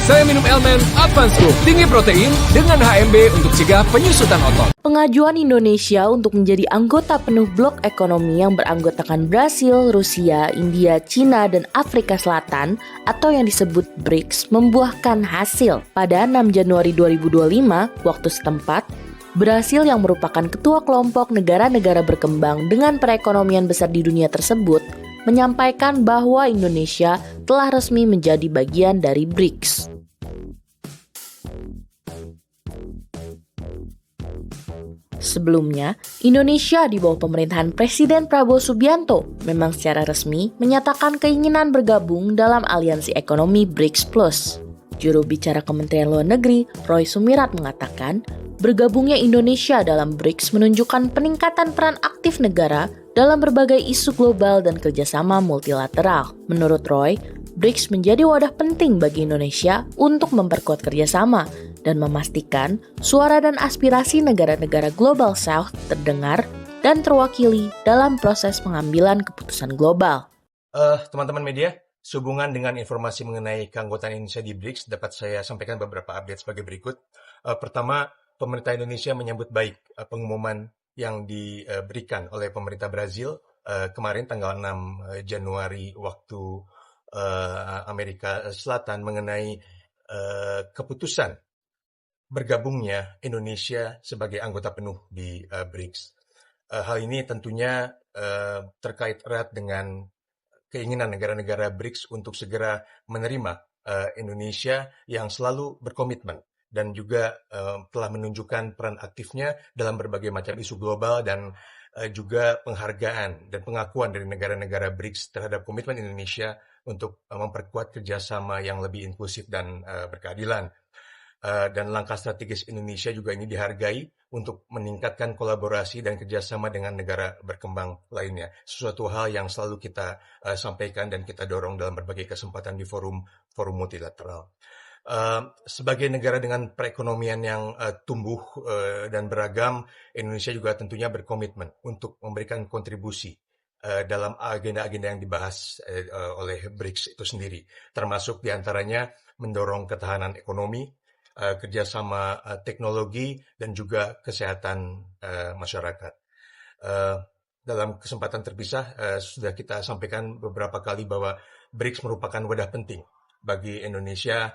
Saya minum Elmen Advance Group, tinggi protein dengan HMB untuk cegah penyusutan otot. Pengajuan Indonesia untuk menjadi anggota penuh blok ekonomi yang beranggotakan Brasil, Rusia, India, Cina, dan Afrika Selatan atau yang disebut BRICS membuahkan hasil. Pada 6 Januari 2025, waktu setempat, Brasil yang merupakan ketua kelompok negara-negara berkembang dengan perekonomian besar di dunia tersebut menyampaikan bahwa Indonesia telah resmi menjadi bagian dari BRICS. Sebelumnya, Indonesia di bawah pemerintahan Presiden Prabowo Subianto memang secara resmi menyatakan keinginan bergabung dalam aliansi ekonomi BRICS Plus. Juru bicara Kementerian Luar Negeri, Roy Sumirat mengatakan, bergabungnya Indonesia dalam BRICS menunjukkan peningkatan peran aktif negara dalam berbagai isu global dan kerjasama multilateral. Menurut Roy, BRICS menjadi wadah penting bagi Indonesia untuk memperkuat kerjasama dan memastikan suara dan aspirasi negara-negara Global South terdengar dan terwakili dalam proses pengambilan keputusan global. Teman-teman media, sehubungan dengan informasi mengenai keanggotaan Indonesia di BRICS, dapat saya sampaikan beberapa update sebagai berikut. Pertama, pemerintah Indonesia menyambut baik pengumuman yang diberikan oleh pemerintah Brazil kemarin tanggal 6 Januari waktu Amerika Selatan mengenai keputusan bergabungnya Indonesia sebagai anggota penuh di BRICS. Hal ini tentunya terkait erat dengan keinginan negara-negara BRICS untuk segera menerima Indonesia yang selalu berkomitmen dan juga telah menunjukkan peran aktifnya dalam berbagai macam isu global dan juga penghargaan dan pengakuan dari negara-negara BRICS terhadap komitmen Indonesia untuk memperkuat kerjasama yang lebih inklusif dan berkeadilan. Dan langkah strategis Indonesia juga ini dihargai untuk meningkatkan kolaborasi dan kerjasama dengan negara berkembang lainnya. Sesuatu hal yang selalu kita sampaikan dan kita dorong dalam berbagai kesempatan di forum multilateral. Sebagai negara dengan perekonomian yang tumbuh dan beragam, Indonesia juga tentunya berkomitmen untuk memberikan kontribusi dalam agenda-agenda yang dibahas oleh BRICS itu sendiri, termasuk diantaranya mendorong ketahanan ekonomi, kerjasama teknologi, dan juga kesehatan masyarakat. Dalam kesempatan terpisah, sudah kita sampaikan beberapa kali bahwa BRICS merupakan wadah penting bagi Indonesia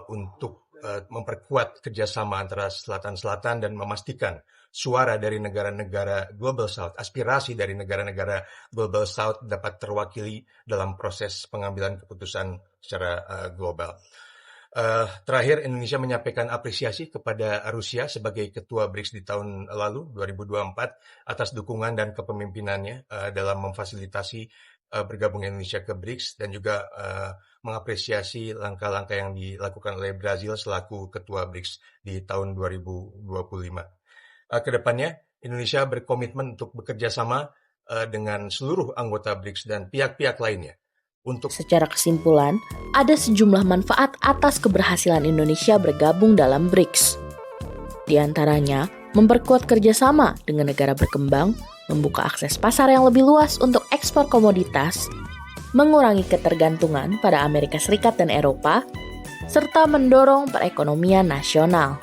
untuk memperkuat kerjasama antara selatan-selatan dan memastikan suara dari negara-negara Global South, aspirasi dari negara-negara Global South dapat terwakili dalam proses pengambilan keputusan secara global. Terakhir, Indonesia menyampaikan apresiasi kepada Rusia sebagai ketua BRICS di tahun lalu, 2024, atas dukungan dan kepemimpinannya dalam memfasilitasi bergabung Indonesia ke BRICS dan juga mengapresiasi langkah-langkah yang dilakukan oleh Brazil selaku ketua BRICS di tahun 2025. Kedepannya, Indonesia berkomitmen untuk bekerja sama dengan seluruh anggota BRICS dan pihak-pihak lainnya. Secara kesimpulan, ada sejumlah manfaat atas keberhasilan Indonesia bergabung dalam BRICS. Di antaranya, memperkuat kerjasama dengan negara berkembang, membuka akses pasar yang lebih luas untuk ekspor komoditas, mengurangi ketergantungan pada Amerika Serikat dan Eropa, serta mendorong perekonomian nasional.